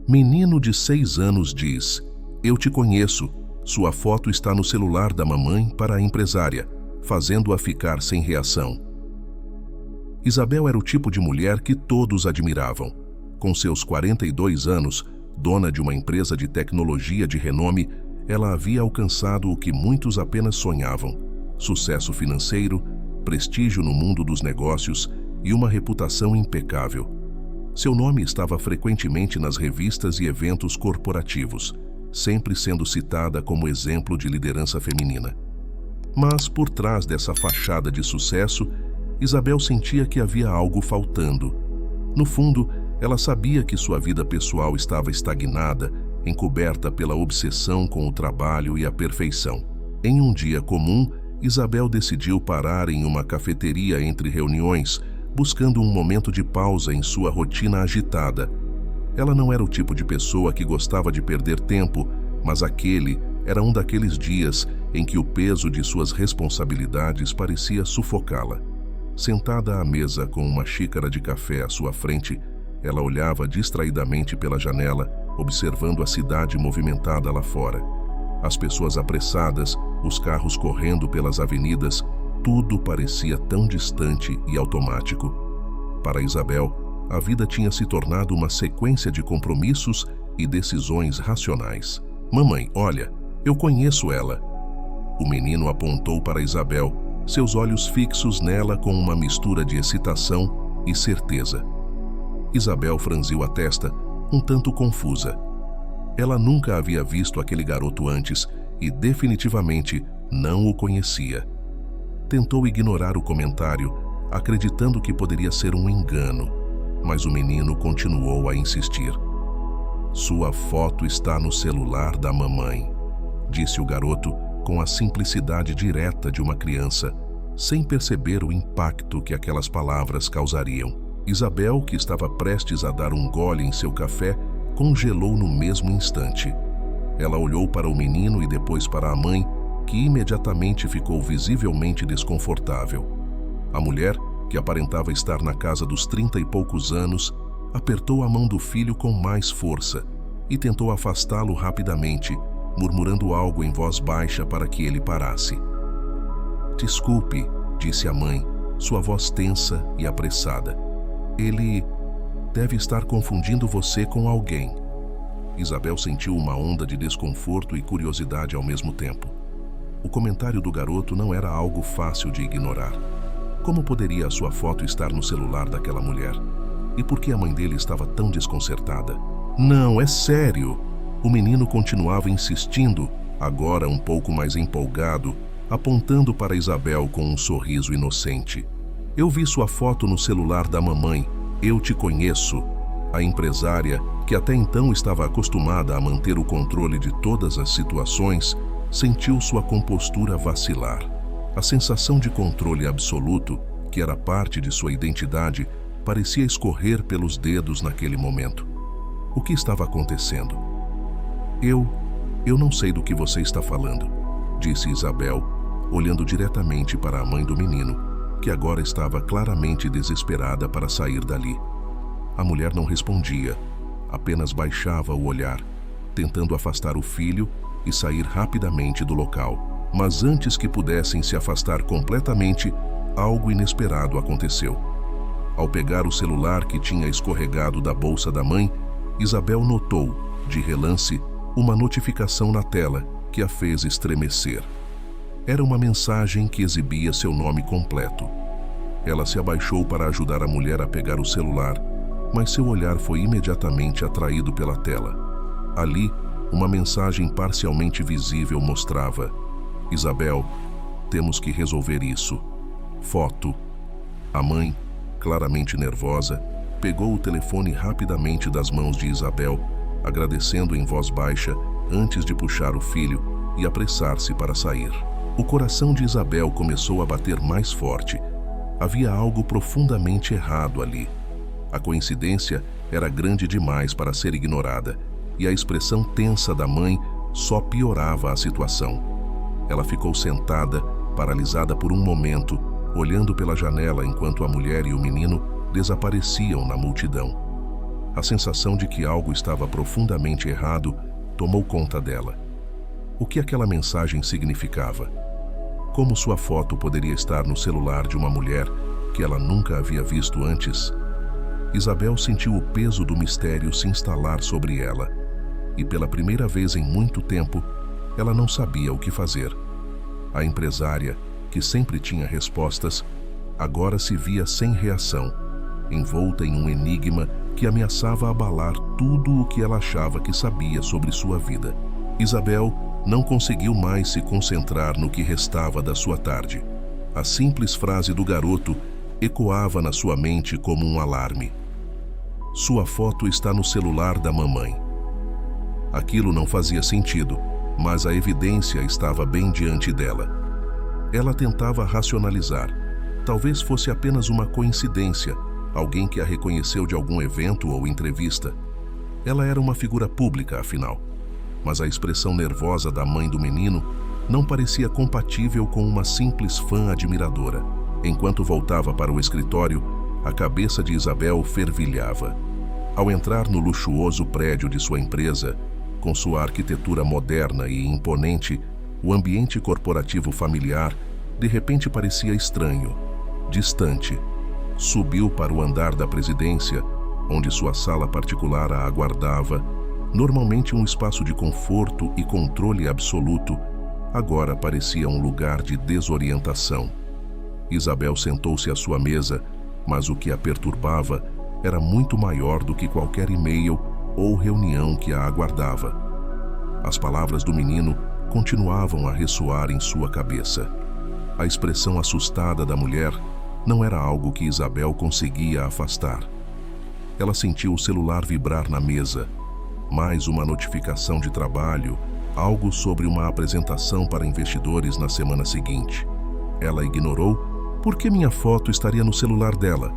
Menino de 6 anos diz: "Eu te conheço. Sua foto está no celular da mamãe para a empresária", fazendo-a ficar sem reação. Isabel era o tipo de mulher que todos admiravam. Com seus 42 anos, dona de uma empresa de tecnologia de renome, ela havia alcançado o que muitos apenas sonhavam: sucesso financeiro, prestígio no mundo dos negócios e uma reputação impecável. Seu nome estava frequentemente nas revistas e eventos corporativos, sempre sendo citada como exemplo de liderança feminina. Mas, por trás dessa fachada de sucesso, Isabel sentia que havia algo faltando. No fundo, ela sabia que sua vida pessoal estava estagnada, encoberta pela obsessão com o trabalho e a perfeição. Em um dia comum, Isabel decidiu parar em uma cafeteria entre reuniões, buscando um momento de pausa em sua rotina agitada. Ela não era o tipo de pessoa que gostava de perder tempo, mas aquele era um daqueles dias em que o peso de suas responsabilidades parecia sufocá-la. Sentada à mesa com uma xícara de café à sua frente, ela olhava distraidamente pela janela, observando a cidade movimentada lá fora. As pessoas apressadas, os carros correndo pelas avenidas, tudo parecia tão distante e automático. Para Isabel, a vida tinha se tornado uma sequência de compromissos e decisões racionais. "Mamãe, olha, eu conheço ela." O menino apontou para Isabel, seus olhos fixos nela com uma mistura de excitação e certeza. Isabel franziu a testa, um tanto confusa. Ela nunca havia visto aquele garoto antes e definitivamente não o conhecia. Tentou ignorar o comentário, acreditando que poderia ser um engano, mas o menino continuou a insistir. "Sua foto está no celular da mamãe", disse o garoto com a simplicidade direta de uma criança, sem perceber o impacto que aquelas palavras causariam. Isabel, que estava prestes a dar um gole em seu café, congelou no mesmo instante. Ela olhou para o menino e depois para a mãe, que imediatamente ficou visivelmente desconfortável. A mulher, que aparentava estar na casa dos 30 e poucos anos, apertou a mão do filho com mais força e tentou afastá-lo rapidamente, murmurando algo em voz baixa para que ele parasse. "Desculpe", disse a mãe, sua voz tensa e apressada. "Ele deve estar confundindo você com alguém." Isabel sentiu uma onda de desconforto e curiosidade ao mesmo tempo. O comentário do garoto não era algo fácil de ignorar. Como poderia a sua foto estar no celular daquela mulher? E por que a mãe dele estava tão desconcertada? "Não, é sério." O menino continuava insistindo, agora um pouco mais empolgado, apontando para Isabel com um sorriso inocente. "Eu vi sua foto no celular da mamãe. Eu te conheço." A empresária, que até então estava acostumada a manter o controle de todas as situações, sentiu sua compostura vacilar. A sensação de controle absoluto, que era parte de sua identidade, parecia escorrer pelos dedos naquele momento. O que estava acontecendo? Eu não sei do que você está falando", disse Isabel, olhando diretamente para a mãe do menino, que agora estava claramente desesperada para sair dali. A mulher não respondia, apenas baixava o olhar, tentando afastar o filho e sair rapidamente do local. Mas antes que pudessem se afastar completamente, algo inesperado aconteceu. Ao pegar o celular que tinha escorregado da bolsa da mãe, Isabel notou, de relance, uma notificação na tela que a fez estremecer. Era uma mensagem que exibia seu nome completo. Ela se abaixou para ajudar a mulher a pegar o celular, mas seu olhar foi imediatamente atraído pela tela. Ali, uma mensagem parcialmente visível mostrava: "Isabel, temos que resolver isso. Foto." A mãe, claramente nervosa, pegou o telefone rapidamente das mãos de Isabel, agradecendo em voz baixa antes de puxar o filho e apressar-se para sair. O coração de Isabel começou a bater mais forte. Havia algo profundamente errado ali. A coincidência era grande demais para ser ignorada, e a expressão tensa da mãe só piorava a situação. Ela ficou sentada, paralisada por um momento, olhando pela janela enquanto a mulher e o menino desapareciam na multidão. A sensação de que algo estava profundamente errado tomou conta dela. O que aquela mensagem significava? Como sua foto poderia estar no celular de uma mulher que ela nunca havia visto antes? Isabel sentiu o peso do mistério se instalar sobre ela, e pela primeira vez em muito tempo, ela não sabia o que fazer. A empresária, que sempre tinha respostas, agora se via sem reação, envolta em um enigma que ameaçava abalar tudo o que ela achava que sabia sobre sua vida. Isabel não conseguiu mais se concentrar no que restava da sua tarde. A simples frase do garoto ecoava na sua mente como um alarme. Sua foto está no celular da mamãe. Aquilo não fazia sentido, mas a evidência estava bem diante dela. Ela tentava racionalizar. Talvez fosse apenas uma coincidência, alguém que a reconheceu de algum evento ou entrevista. Ela era uma figura pública, afinal. Mas a expressão nervosa da mãe do menino não parecia compatível com uma simples fã admiradora. Enquanto voltava para o escritório, a cabeça de Isabel fervilhava. Ao entrar no luxuoso prédio de sua empresa, com sua arquitetura moderna e imponente, o ambiente corporativo familiar de repente parecia estranho, distante. Subiu para o andar da presidência, onde sua sala particular a aguardava, normalmente um espaço de conforto e controle absoluto, agora parecia um lugar de desorientação. Isabel sentou-se à sua mesa, mas o que a perturbava era muito maior do que qualquer e-mail ou reunião que a aguardava. As palavras do menino continuavam a ressoar em sua cabeça. A expressão assustada da mulher não era algo que Isabel conseguia afastar. Ela sentiu o celular vibrar na mesa. Mais uma notificação de trabalho, algo sobre uma apresentação para investidores na semana seguinte. Ela ignorou. Por que minha foto estaria no celular dela?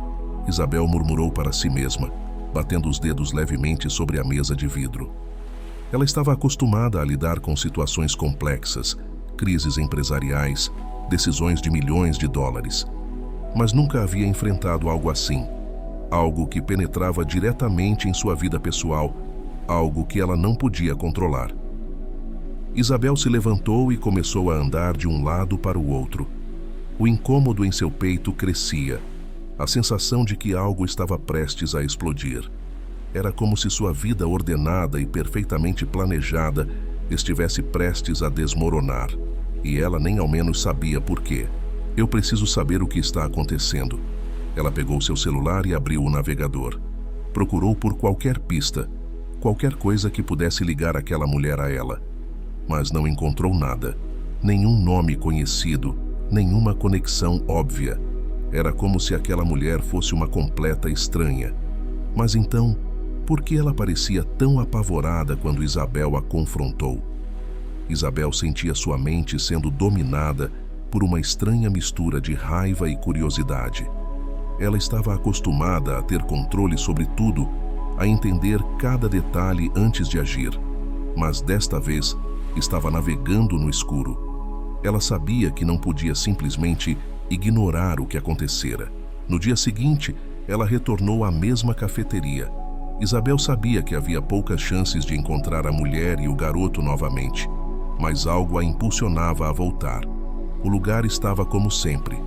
Isabel murmurou para si mesma, batendo os dedos levemente sobre a mesa de vidro. Ela estava acostumada a lidar com situações complexas, crises empresariais, decisões de milhões de dólares. Mas nunca havia enfrentado algo assim, algo que penetrava diretamente em sua vida pessoal, algo que ela não podia controlar. Isabel se levantou e começou a andar de um lado para o outro. O incômodo em seu peito crescia, a sensação de que algo estava prestes a explodir. Era como se sua vida ordenada e perfeitamente planejada estivesse prestes a desmoronar, e ela nem ao menos sabia por quê. Eu preciso saber o que está acontecendo. Ela pegou seu celular e abriu o navegador. Procurou por qualquer pista, qualquer coisa que pudesse ligar aquela mulher a ela. Mas não encontrou nada. Nenhum nome conhecido, nenhuma conexão óbvia. Era como se aquela mulher fosse uma completa estranha. Mas então, por que ela parecia tão apavorada quando Isabel a confrontou? Isabel sentia sua mente sendo dominada por uma estranha mistura de raiva e curiosidade. Ela estava acostumada a ter controle sobre tudo, a entender cada detalhe antes de agir. Mas desta vez, estava navegando no escuro. Ela sabia que não podia simplesmente ignorar o que acontecera. No dia seguinte, ela retornou à mesma cafeteria. Isabel sabia que havia poucas chances de encontrar a mulher e o garoto novamente, mas algo a impulsionava a voltar. O lugar estava como sempre.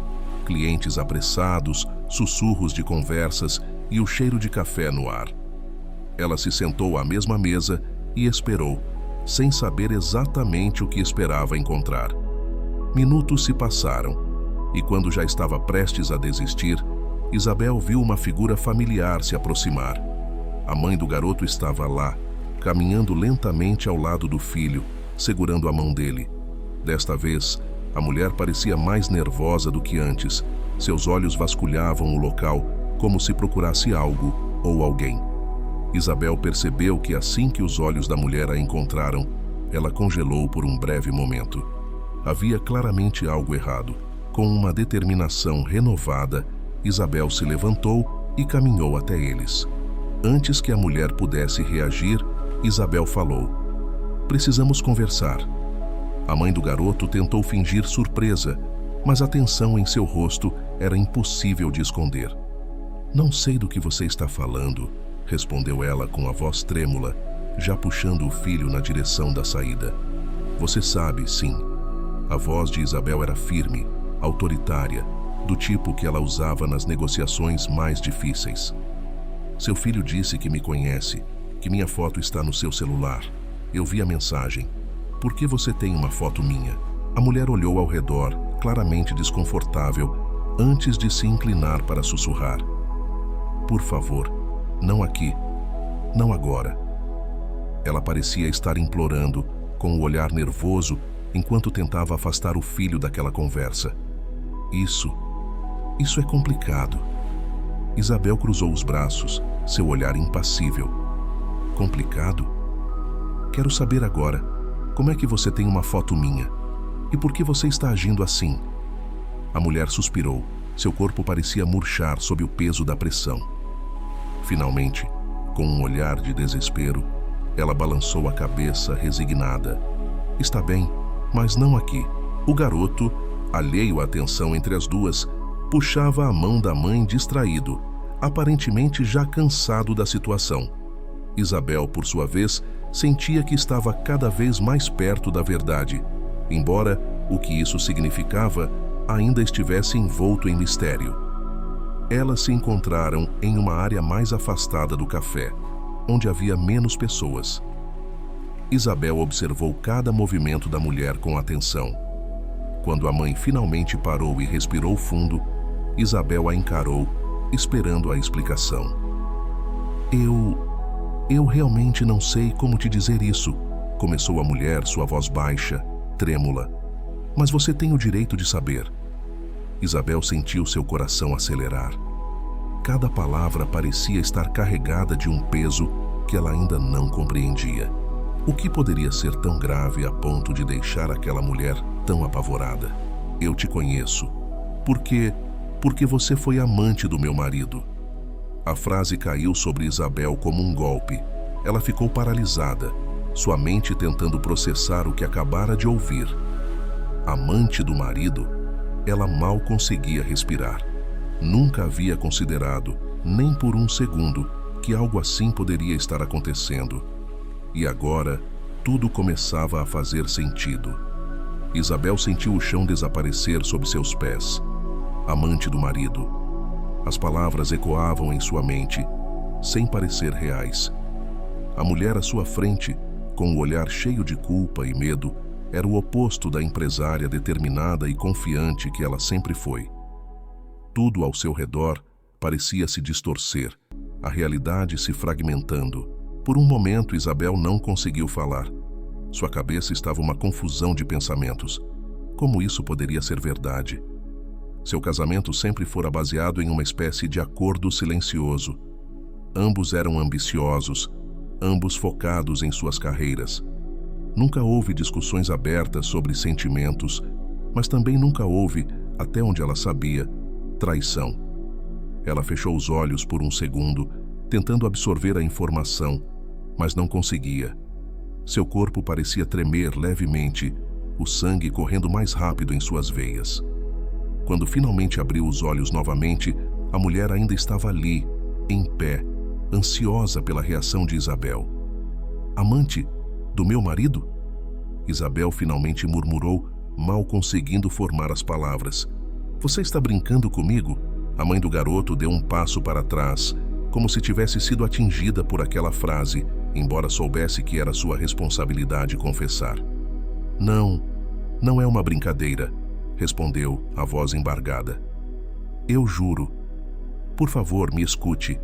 Clientes apressados, sussurros de conversas e o cheiro de café no ar. Ela se sentou à mesma mesa e esperou, sem saber exatamente o que esperava encontrar. Minutos se passaram, e quando já estava prestes a desistir, Isabel viu uma figura familiar se aproximar. A mãe do garoto estava lá, caminhando lentamente ao lado do filho, segurando a mão dele. Desta vez, a mulher parecia mais nervosa do que antes. Seus olhos vasculhavam o local, como se procurasse algo ou alguém. Isabel percebeu que assim que os olhos da mulher a encontraram, ela congelou por um breve momento. Havia claramente algo errado. Com uma determinação renovada, Isabel se levantou e caminhou até eles. Antes que a mulher pudesse reagir, Isabel falou: "Precisamos conversar." A mãe do garoto tentou fingir surpresa, mas a tensão em seu rosto era impossível de esconder. "Não sei do que você está falando." respondeu ela com a voz trêmula, já puxando o filho na direção da saída. Você sabe, sim. A voz de Isabel era firme, autoritária, do tipo que ela usava nas negociações mais difíceis. Seu filho disse que me conhece, que minha foto está no seu celular. Eu vi a mensagem. Por que você tem uma foto minha? A mulher olhou ao redor, claramente desconfortável, antes de se inclinar para sussurrar. Por favor, não aqui, não agora. Ela parecia estar implorando, com o olhar nervoso, enquanto tentava afastar o filho daquela conversa. Isso é complicado. Isabel cruzou os braços, seu olhar impassível. Complicado? Quero saber agora, como é que você tem uma foto minha? E por que você está agindo assim? A mulher suspirou, seu corpo parecia murchar sob o peso da pressão. Finalmente, com um olhar de desespero, ela balançou a cabeça resignada. Está bem, mas não aqui. O garoto, alheio à tensão entre as duas, puxava a mão da mãe distraído, aparentemente já cansado da situação. Isabel, por sua vez, sentia que estava cada vez mais perto da verdade, embora o que isso significava ainda estivesse envolto em mistério. Elas se encontraram em uma área mais afastada do café, onde havia menos pessoas. Isabel observou cada movimento da mulher com atenção. Quando a mãe finalmente parou e respirou fundo, Isabel a encarou, esperando a explicação. Eu realmente não sei como te dizer isso, começou a mulher, sua voz baixa, trêmula. Mas você tem o direito de saber. Isabel sentiu seu coração acelerar. Cada palavra parecia estar carregada de um peso que ela ainda não compreendia. O que poderia ser tão grave a ponto de deixar aquela mulher tão apavorada? Eu te conheço. Porque você foi amante do meu marido. A frase caiu sobre Isabel como um golpe. Ela ficou paralisada, sua mente tentando processar o que acabara de ouvir. Amante do marido? Ela mal conseguia respirar. Nunca havia considerado, nem por um segundo, que algo assim poderia estar acontecendo. E agora, tudo começava a fazer sentido. Isabel sentiu o chão desaparecer sob seus pés. Amante do marido. As palavras ecoavam em sua mente, sem parecer reais. A mulher à sua frente, com o olhar cheio de culpa e medo, era o oposto da empresária determinada e confiante que ela sempre foi. Tudo ao seu redor parecia se distorcer, a realidade se fragmentando. Por um momento, Isabel não conseguiu falar. Sua cabeça estava uma confusão de pensamentos. Como isso poderia ser verdade? Seu casamento sempre fora baseado em uma espécie de acordo silencioso. Ambos eram ambiciosos, ambos focados em suas carreiras. Nunca houve discussões abertas sobre sentimentos, mas também nunca houve, até onde ela sabia, traição. Ela fechou os olhos por um segundo, tentando absorver a informação, mas não conseguia. Seu corpo parecia tremer levemente, o sangue correndo mais rápido em suas veias. Quando finalmente abriu os olhos novamente, a mulher ainda estava ali, em pé, ansiosa pela reação de Isabel. Amante do meu marido? Isabel finalmente murmurou, mal conseguindo formar as palavras. Você está brincando comigo? A mãe do garoto deu um passo para trás, como se tivesse sido atingida por aquela frase, embora soubesse que era sua responsabilidade confessar. Não é uma brincadeira, respondeu, a voz embargada. Eu juro. Por favor, me escute.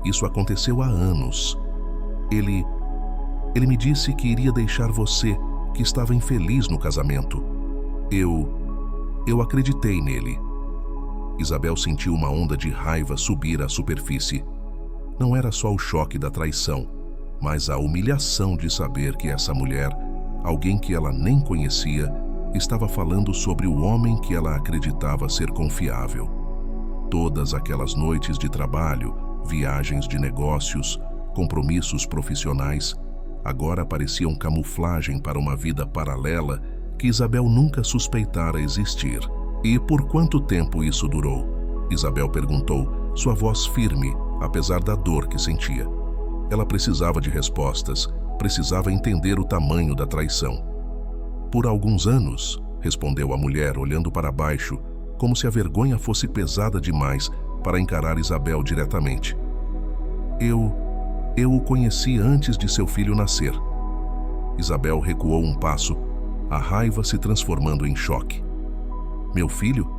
Isso aconteceu há anos. Ele me disse que iria deixar você, que estava infeliz no casamento. Eu acreditei nele. Isabel sentiu uma onda de raiva subir à superfície. Não era só o choque da traição, mas a humilhação de saber que essa mulher, alguém que ela nem conhecia, estava falando sobre o homem que ela acreditava ser confiável. Todas aquelas noites de trabalho, viagens de negócios, compromissos profissionais, agora pareciam camuflagem para uma vida paralela que Isabel nunca suspeitara existir. E por quanto tempo isso durou? Isabel perguntou, sua voz firme, apesar da dor que sentia. Ela precisava de respostas, precisava entender o tamanho da traição. Por alguns anos, respondeu a mulher, olhando para baixo, como se a vergonha fosse pesada demais para encarar Isabel diretamente. Eu o conheci antes de seu filho nascer. Isabel recuou um passo, a raiva se transformando em choque. Meu filho?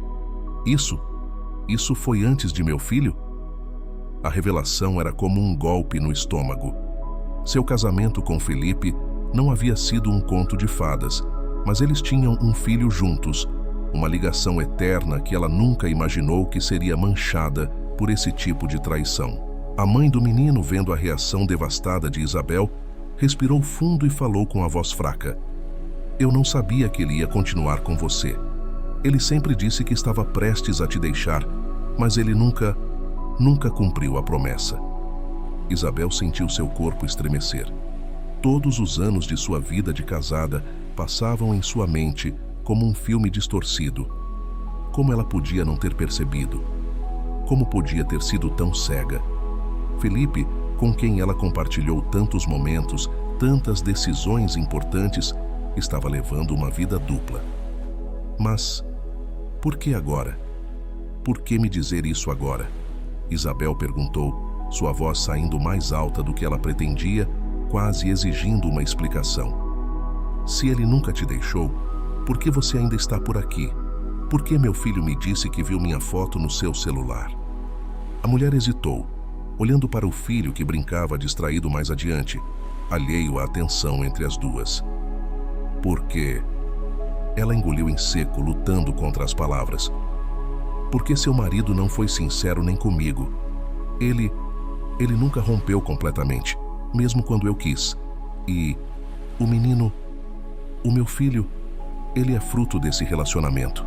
Isso foi antes de meu filho? A revelação era como um golpe no estômago. Seu casamento com Felipe não havia sido um conto de fadas, mas eles tinham um filho juntos, uma ligação eterna que ela nunca imaginou que seria manchada por esse tipo de traição. A mãe do menino, vendo a reação devastada de Isabel, respirou fundo e falou com a voz fraca. Eu não sabia que ele ia continuar com você. Ele sempre disse que estava prestes a te deixar, mas ele nunca cumpriu a promessa. Isabel sentiu seu corpo estremecer. Todos os anos de sua vida de casada passavam em sua mente como um filme distorcido. Como ela podia não ter percebido? Como podia ter sido tão cega? Felipe, com quem ela compartilhou tantos momentos, tantas decisões importantes, estava levando uma vida dupla. Mas, por que agora? Por que me dizer isso agora? Isabel perguntou, sua voz saindo mais alta do que ela pretendia, quase exigindo uma explicação. Se ele nunca te deixou, por que você ainda está por aqui? Por que meu filho me disse que viu minha foto no seu celular? A mulher hesitou, olhando para o filho que brincava distraído mais adiante, alheio à atenção entre as duas. Porque ela engoliu em seco, lutando contra as palavras. Porque seu marido não foi sincero nem comigo. Ele nunca rompeu completamente, mesmo quando eu quis. E o menino, o meu filho, ele é fruto desse relacionamento.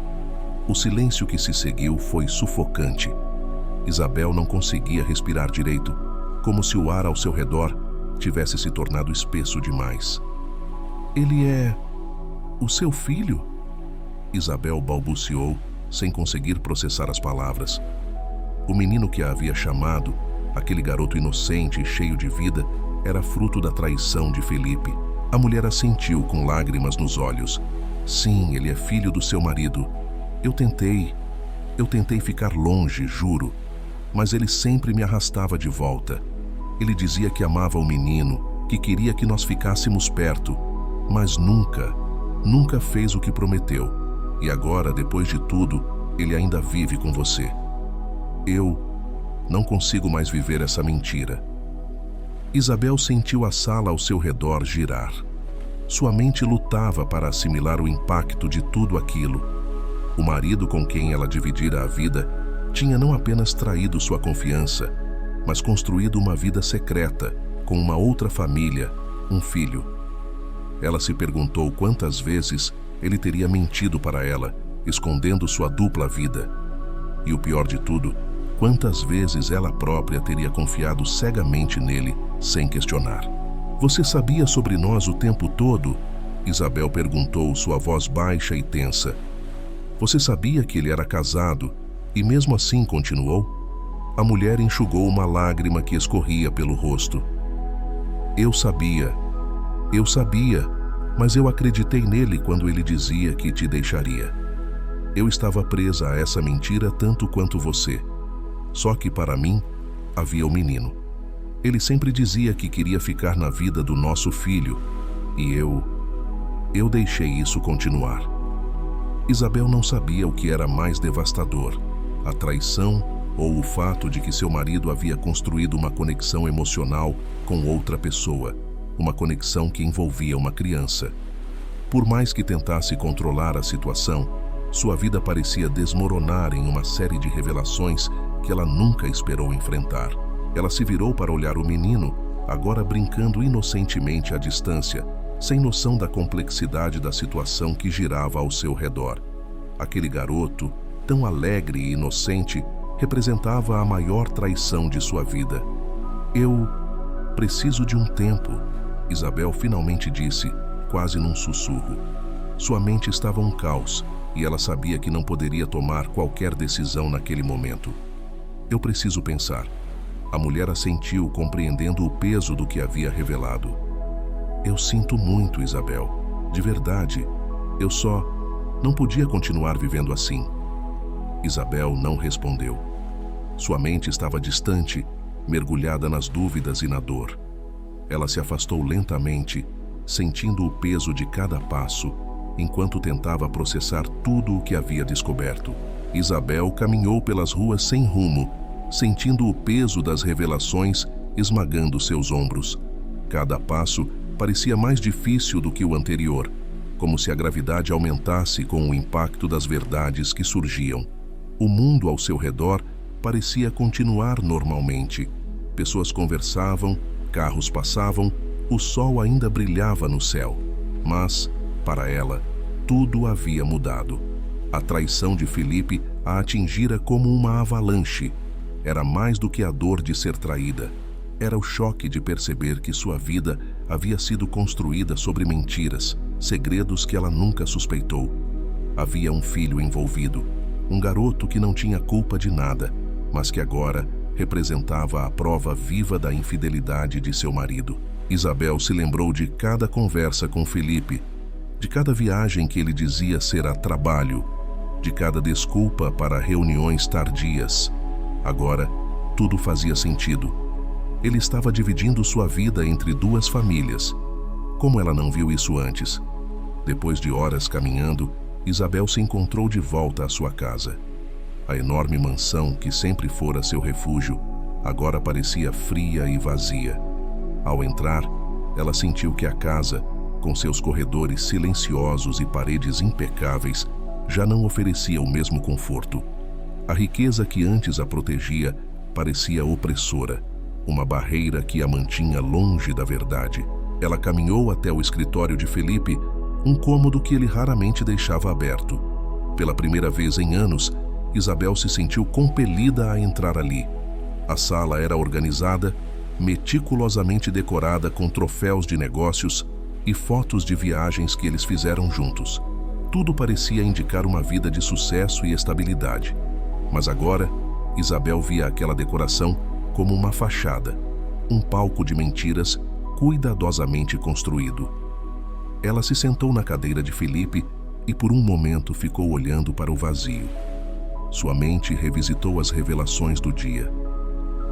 O silêncio que se seguiu foi sufocante. Isabel não conseguia respirar direito, como se o ar ao seu redor tivesse se tornado espesso demais. Ele é o seu filho? Isabel balbuciou, sem conseguir processar as palavras. O menino que a havia chamado, aquele garoto inocente e cheio de vida, era fruto da traição de Felipe. A mulher assentiu com lágrimas nos olhos. Sim, ele é filho do seu marido. Eu tentei ficar longe, juro, mas ele sempre me arrastava de volta. Ele dizia que amava o menino, que queria que nós ficássemos perto, mas nunca fez o que prometeu. E agora, depois de tudo, ele ainda vive com você. Eu não consigo mais viver essa mentira. Isabel sentiu a sala ao seu redor girar. Sua mente lutava para assimilar o impacto de tudo aquilo. O marido com quem ela dividira a vida tinha não apenas traído sua confiança, mas construído uma vida secreta, com uma outra família, um filho. Ela se perguntou quantas vezes ele teria mentido para ela, escondendo sua dupla vida. E o pior de tudo, quantas vezes ela própria teria confiado cegamente nele, sem questionar. Você sabia sobre nós o tempo todo? Isabel perguntou, sua voz baixa e tensa. Você sabia que ele era casado e mesmo assim continuou? A mulher enxugou uma lágrima que escorria pelo rosto. Eu sabia, mas eu acreditei nele quando ele dizia que te deixaria. Eu estava presa a essa mentira tanto quanto você. Só que para mim, havia o menino. Ele sempre dizia que queria ficar na vida do nosso filho, e eu deixei isso continuar. Isabel não sabia o que era mais devastador, a traição ou o fato de que seu marido havia construído uma conexão emocional com outra pessoa, uma conexão que envolvia uma criança. Por mais que tentasse controlar a situação, sua vida parecia desmoronar em uma série de revelações que ela nunca esperou enfrentar. Ela se virou para olhar o menino, agora brincando inocentemente à distância, sem noção da complexidade da situação que girava ao seu redor. Aquele garoto, tão alegre e inocente, representava a maior traição de sua vida. Eu preciso de um tempo, Isabel finalmente disse, quase num sussurro. Sua mente estava um caos, e ela sabia que não poderia tomar qualquer decisão naquele momento. Eu preciso pensar. A mulher assentiu, compreendendo o peso do que havia revelado. Eu sinto muito, Isabel. De verdade. Eu só não podia continuar vivendo assim. Isabel não respondeu. Sua mente estava distante, mergulhada nas dúvidas e na dor. Ela se afastou lentamente, sentindo o peso de cada passo, enquanto tentava processar tudo o que havia descoberto. Isabel caminhou pelas ruas sem rumo, sentindo o peso das revelações esmagando seus ombros. Cada passo parecia mais difícil do que o anterior, como se a gravidade aumentasse com o impacto das verdades que surgiam. O mundo ao seu redor parecia continuar normalmente. Pessoas conversavam, carros passavam, o sol ainda brilhava no céu. Mas, para ela, tudo havia mudado. A traição de Felipe a atingira como uma avalanche. Era mais do que a dor de ser traída. Era o choque de perceber que sua vida havia sido construída sobre mentiras, segredos que ela nunca suspeitou. Havia um filho envolvido, um garoto que não tinha culpa de nada, mas que agora representava a prova viva da infidelidade de seu marido. Isabel se lembrou de cada conversa com Felipe, de cada viagem que ele dizia ser a trabalho, de cada desculpa para reuniões tardias. Agora, tudo fazia sentido. Ele estava dividindo sua vida entre duas famílias. Como ela não viu isso antes? Depois de horas caminhando, Isabel se encontrou de volta à sua casa. A enorme mansão, que sempre fora seu refúgio, agora parecia fria e vazia. Ao entrar, ela sentiu que a casa, com seus corredores silenciosos e paredes impecáveis, já não oferecia o mesmo conforto. A riqueza que antes a protegia parecia opressora, uma barreira que a mantinha longe da verdade. Ela caminhou até o escritório de Felipe, um cômodo que ele raramente deixava aberto. Pela primeira vez em anos, Isabel se sentiu compelida a entrar ali. A sala era organizada, meticulosamente decorada com troféus de negócios e fotos de viagens que eles fizeram juntos. Tudo parecia indicar uma vida de sucesso e estabilidade. Mas agora, Isabel via aquela decoração como uma fachada, um palco de mentiras cuidadosamente construído. Ela se sentou na cadeira de Felipe e por um momento ficou olhando para o vazio. Sua mente revisitou as revelações do dia.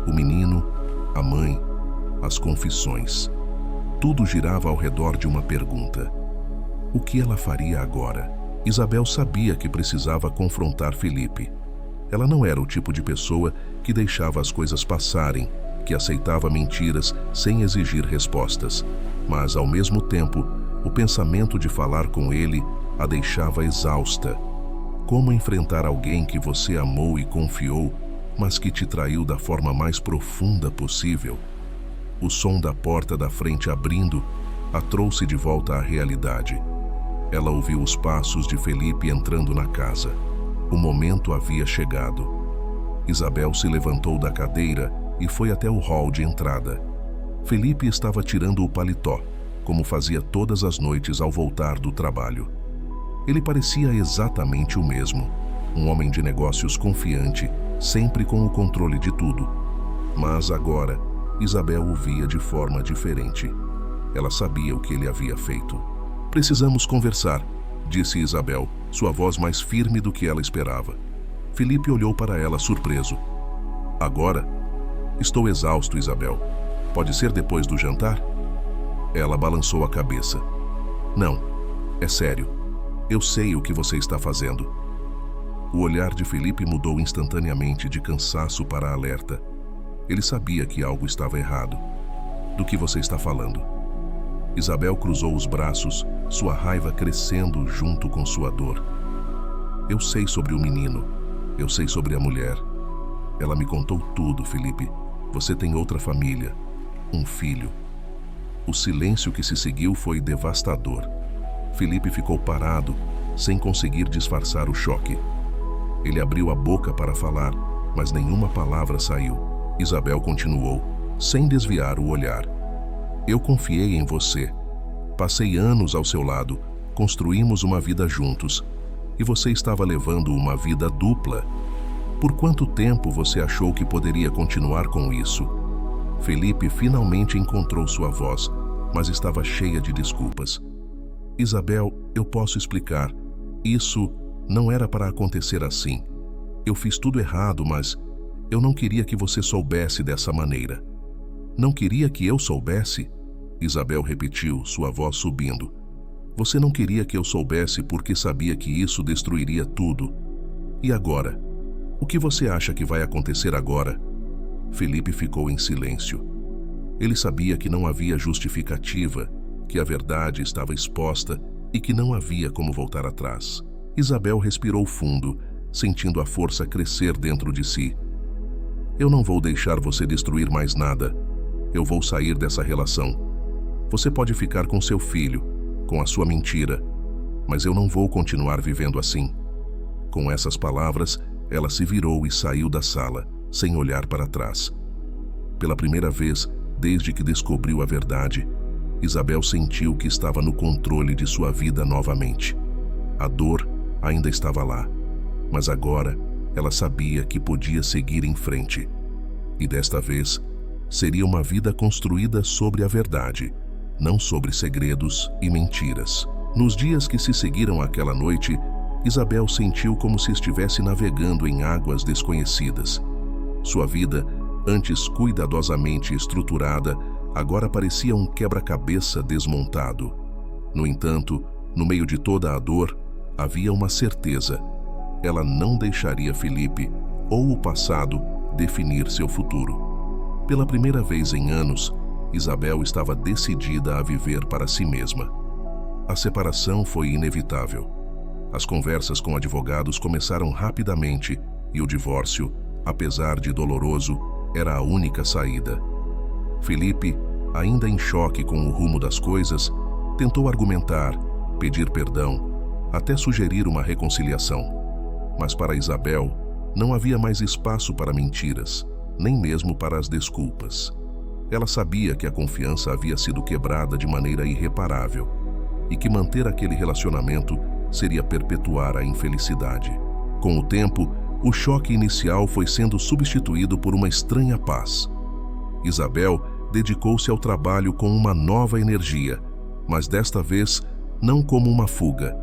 O menino, a mãe, as confissões. Tudo girava ao redor de uma pergunta. O que ela faria agora? Isabel sabia que precisava confrontar Felipe. Ela não era o tipo de pessoa que deixava as coisas passarem, que aceitava mentiras sem exigir respostas. Mas, ao mesmo tempo, o pensamento de falar com ele a deixava exausta. Como enfrentar alguém que você amou e confiou, mas que te traiu da forma mais profunda possível? O som da porta da frente abrindo a trouxe de volta à realidade. Ela ouviu os passos de Felipe entrando na casa. O momento havia chegado. Isabel se levantou da cadeira e foi até o hall de entrada. Felipe estava tirando o paletó, como fazia todas as noites ao voltar do trabalho. Ele parecia exatamente o mesmo, um homem de negócios confiante, sempre com o controle de tudo. Mas agora, Isabel o via de forma diferente. Ela sabia o que ele havia feito. "Precisamos conversar", disse Isabel, sua voz mais firme do que ela esperava. Felipe olhou para ela surpreso. "Agora? Estou exausto, Isabel. Pode ser depois do jantar?" Ela balançou a cabeça. "Não, é sério. Eu sei o que você está fazendo." O olhar de Felipe mudou instantaneamente de cansaço para alerta. Ele sabia que algo estava errado. "Do que você está falando?" Isabel cruzou os braços, sua raiva crescendo junto com sua dor. "Eu sei sobre o menino. Eu sei sobre a mulher. Ela me contou tudo, Felipe. Você tem outra família, um filho." O silêncio que se seguiu foi devastador. Felipe ficou parado, sem conseguir disfarçar o choque. Ele abriu a boca para falar, mas nenhuma palavra saiu. Isabel continuou, sem desviar o olhar. "Eu confiei em você. Passei anos ao seu lado, construímos uma vida juntos. E você estava levando uma vida dupla." Por quanto tempo você achou que poderia continuar com isso? Felipe finalmente encontrou sua voz, mas estava cheia de desculpas. Isabel, eu posso explicar. Isso não era para acontecer assim. Eu fiz tudo errado, mas eu não queria que você soubesse dessa maneira. Não queria que eu soubesse? Isabel repetiu, sua voz subindo. Você não queria que eu soubesse porque sabia que isso destruiria tudo. E agora? O que você acha que vai acontecer agora? Felipe ficou em silêncio. Ele sabia que não havia justificativa, que a verdade estava exposta e que não havia como voltar atrás. Isabel respirou fundo, sentindo a força crescer dentro de si. Eu não vou deixar você destruir mais nada. Eu vou sair dessa relação. Você pode ficar com seu filho, com a sua mentira, mas eu não vou continuar vivendo assim. Com essas palavras, ela se virou e saiu da sala, sem olhar para trás. Pela primeira vez, desde que descobriu a verdade, Isabel sentiu que estava no controle de sua vida novamente. A dor ainda estava lá, mas agora ela sabia que podia seguir em frente. E desta vez, seria uma vida construída sobre a verdade, não sobre segredos e mentiras. Nos dias que se seguiram àquela noite, Isabel sentiu como se estivesse navegando em águas desconhecidas. Sua vida, antes cuidadosamente estruturada, agora parecia um quebra-cabeça desmontado. No entanto, no meio de toda a dor, havia uma certeza. Ela não deixaria Felipe ou o passado definir seu futuro. Pela primeira vez em anos, Isabel estava decidida a viver para si mesma. A separação foi inevitável. As conversas com advogados começaram rapidamente e o divórcio, apesar de doloroso, era a única saída. Felipe, ainda em choque com o rumo das coisas, tentou argumentar, pedir perdão, até sugerir uma reconciliação. Mas para Isabel, não havia mais espaço para mentiras, nem mesmo para as desculpas. Ela sabia que a confiança havia sido quebrada de maneira irreparável e que manter aquele relacionamento seria perpetuar a infelicidade. Com o tempo, o choque inicial foi sendo substituído por uma estranha paz. Isabel dedicou-se ao trabalho com uma nova energia, mas desta vez não como uma fuga.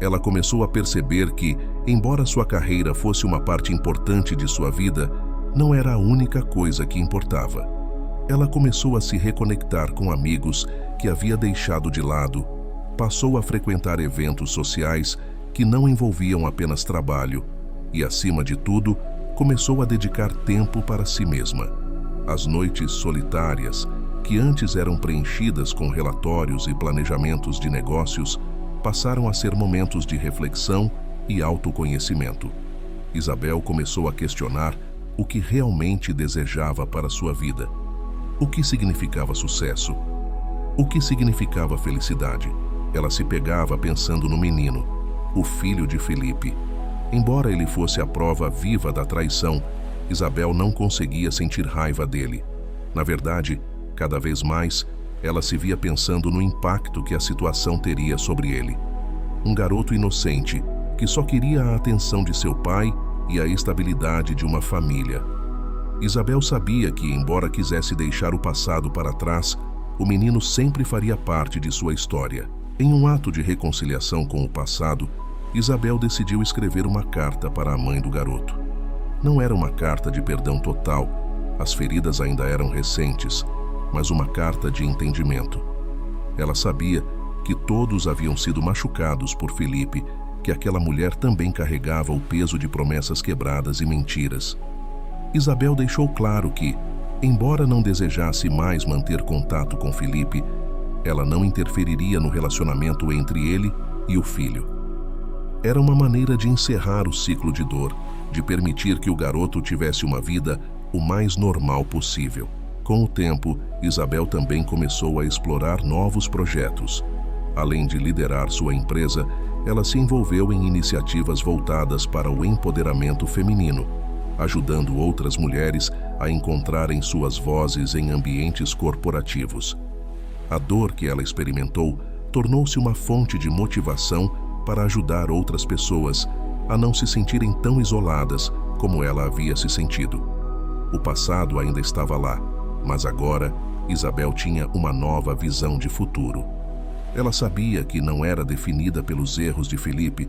Ela começou a perceber que, embora sua carreira fosse uma parte importante de sua vida, não era a única coisa que importava. Ela começou a se reconectar com amigos que havia deixado de lado, passou a frequentar eventos sociais que não envolviam apenas trabalho e, acima de tudo, começou a dedicar tempo para si mesma. As noites solitárias, que antes eram preenchidas com relatórios e planejamentos de negócios, passaram a ser momentos de reflexão e autoconhecimento. Isabel começou a questionar o que realmente desejava para sua vida. O que significava sucesso? O que significava felicidade? Ela se pegava pensando no menino, o filho de Felipe. Embora ele fosse a prova viva da traição, Isabel não conseguia sentir raiva dele. Na verdade, cada vez mais, ela se via pensando no impacto que a situação teria sobre ele. Um garoto inocente que só queria a atenção de seu pai e a estabilidade de uma família. Isabel sabia que, embora quisesse deixar o passado para trás, o menino sempre faria parte de sua história. Em um ato de reconciliação com o passado, Isabel decidiu escrever uma carta para a mãe do garoto. Não era uma carta de perdão total, as feridas ainda eram recentes, mas uma carta de entendimento. Ela sabia que todos haviam sido machucados por Felipe, que aquela mulher também carregava o peso de promessas quebradas e mentiras. Isabel deixou claro que, embora não desejasse mais manter contato com Felipe, ela não interferiria no relacionamento entre ele e o filho. Era uma maneira de encerrar o ciclo de dor, de permitir que o garoto tivesse uma vida o mais normal possível. Com o tempo, Isabel também começou a explorar novos projetos. Além de liderar sua empresa, ela se envolveu em iniciativas voltadas para o empoderamento feminino, ajudando outras mulheres a encontrarem suas vozes em ambientes corporativos. A dor que ela experimentou tornou-se uma fonte de motivação para ajudar outras pessoas a não se sentirem tão isoladas como ela havia se sentido. O passado ainda estava lá, mas agora Isabel tinha uma nova visão de futuro. Ela sabia que não era definida pelos erros de Felipe,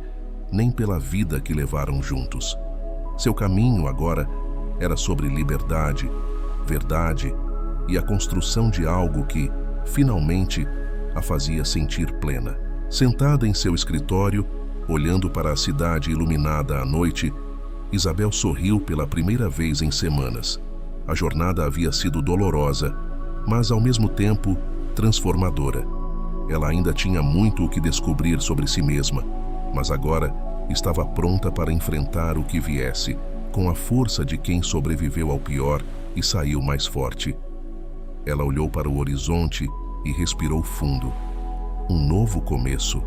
nem pela vida que levaram juntos. Seu caminho agora era sobre liberdade, verdade e a construção de algo que, finalmente, a fazia sentir plena. Sentada em seu escritório, olhando para a cidade iluminada à noite, Isabel sorriu pela primeira vez em semanas. A jornada havia sido dolorosa, mas ao mesmo tempo transformadora. Ela ainda tinha muito o que descobrir sobre si mesma, mas agora estava pronta para enfrentar o que viesse, com a força de quem sobreviveu ao pior e saiu mais forte. Ela olhou para o horizonte e respirou fundo. Um novo começo.